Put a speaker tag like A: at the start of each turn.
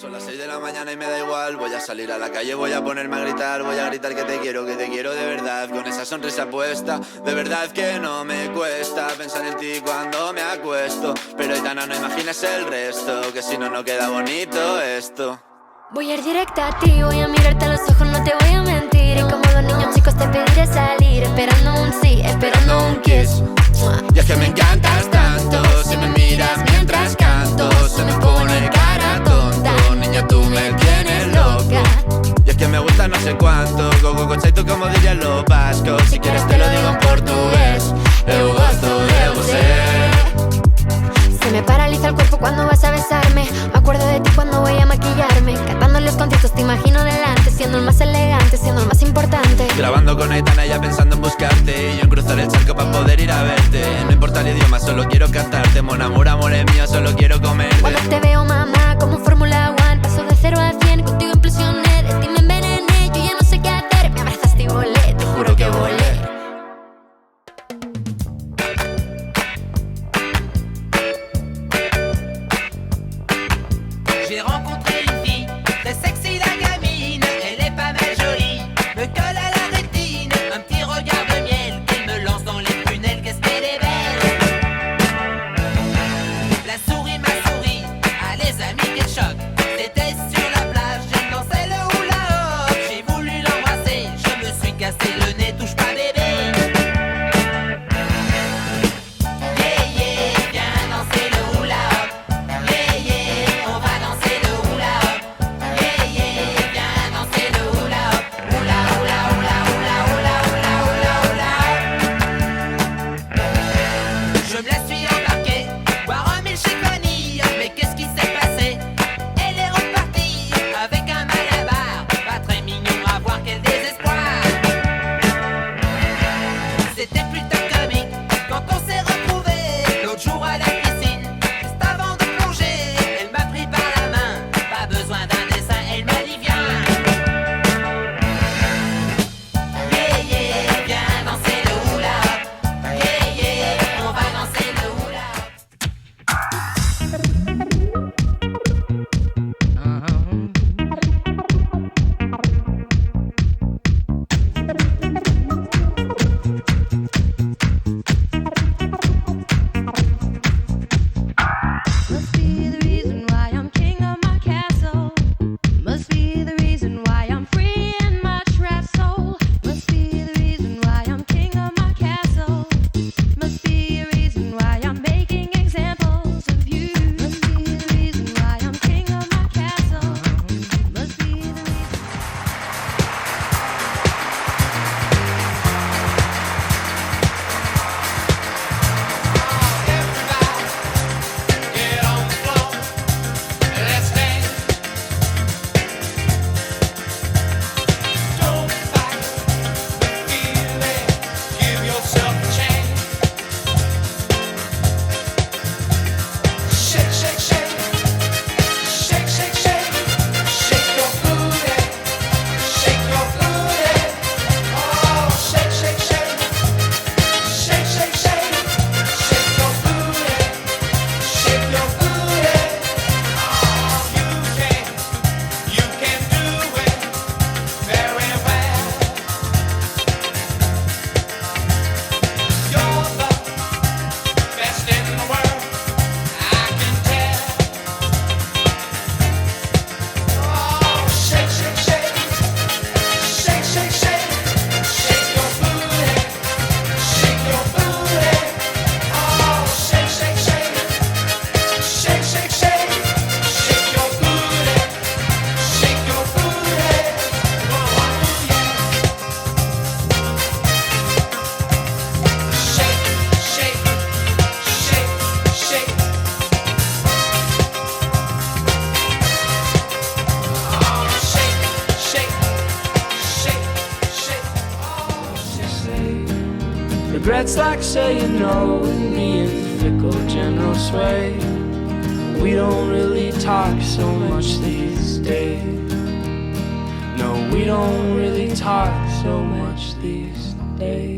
A: Son las 6 de la mañana y me da igual. Voy a salir a la calle, voy a ponerme a gritar. Voy a gritar que te quiero de verdad. Con esa sonrisa puesta, de verdad que no me cuesta pensar en ti cuando me acuesto. Pero Aitana, no imagines el resto, que si no, no queda bonito esto.
B: Voy a ir directa a ti, voy a mirarte a los ojos, no te voy a mentir. Y como los niños chicos te pediré salir, esperando un sí, esperando un kiss.
A: Y es que me encantas tanto, si me miras mientras canto, se me pone cara tonta. Niña, tú me tienes loca. Y es que me gusta no sé cuánto, gogo conceito como dirían los vascos. Si quieres te lo digo en portugués, eu gosto de você.
B: Se me paraliza el cuerpo cuando vas a besarme. Me acuerdo de ti cuando voy a maquillarme. Cantando los conciertos te imagino delante, siendo el más elegante, siendo el más importante.
A: Grabando con Aitana ya pensando en buscarte, y yo en cruzar el charco para poder ir a verte. No importa el idioma, solo quiero cantarte. Mon amour, amore mío, solo quiero comerte.
B: Cuando te veo, mamá, como Fórmula 1, paso de 0 a 100, contigo implosioné. De ti me envenené, yo ya no sé qué hacer. Me abrazaste y volé, te juro que volé.
C: J'ai rencontré une fille, très sexy la gamine. Elle est pas mal jolie, me colle à la rétine. Un petit regard de miel qu'elle me lance dans les prunelles. Qu'est-ce qu'elle est belle. La souris m'a souri, ah les amis quel choc. C'était sur la plage, elle dansait le hula hoop. J'ai voulu l'embrasser, je me suis cassé le nez. Touche pas bébé. Yeah yeah, viens danser le hula hoop. Yeah yeah, on va danser le hula hoop. Yeah yeah, viens danser le hula hoop. Hula hula hula hula hula hula hula hula. Je me la suis embarquée, boire un milkshake vanille. Mais qu'est-ce qui s'est passé? Elle est repartie avec un malabar, pas très mignon à voir, quel désespoir. C'était plutôt comique quand on s'est retrouvés l'autre jour à la piscine, juste avant de plonger. Elle m'a pris par la main, pas besoin d'un dessin, elle m'a dit viens. Yeah yeah, viens danser le hula hoop. Yeah yeah, on va danser le hula hoop.
D: Must be the reason why I'm king of my castle. Must be the reason why I'm free in my trapped soul. Must be the reason why I'm king of my castle. Must be a reason why I'm making examples of you. Must be the reason why I'm king of my castle. Must be the reason.
C: Get on the floor, let's dance. Don't fight the feeling, give yourself a chance. Shake, shake, shake, shake, shake, shake, shake your booty, shake your booty. Oh, shake, shake, shake, shake, shake, shake, shake your booty. Shake your booty, oh, you can do it very well. You're the best in the world, I can tell. Oh, shake, shake, shake, shake, shake, shake, shake your booty, shake your booty. Oh, shake, shake, shake. Shake, shake, shake, shake your booty, shake your booty, oh yeah. Shake, shake, shake, shake. Oh, shake, shake, shake, shake. Oh, shake.
E: Regrets like saying no and being fickle, general sway. We don't really talk so much these days. No, we don't really talk so much these days.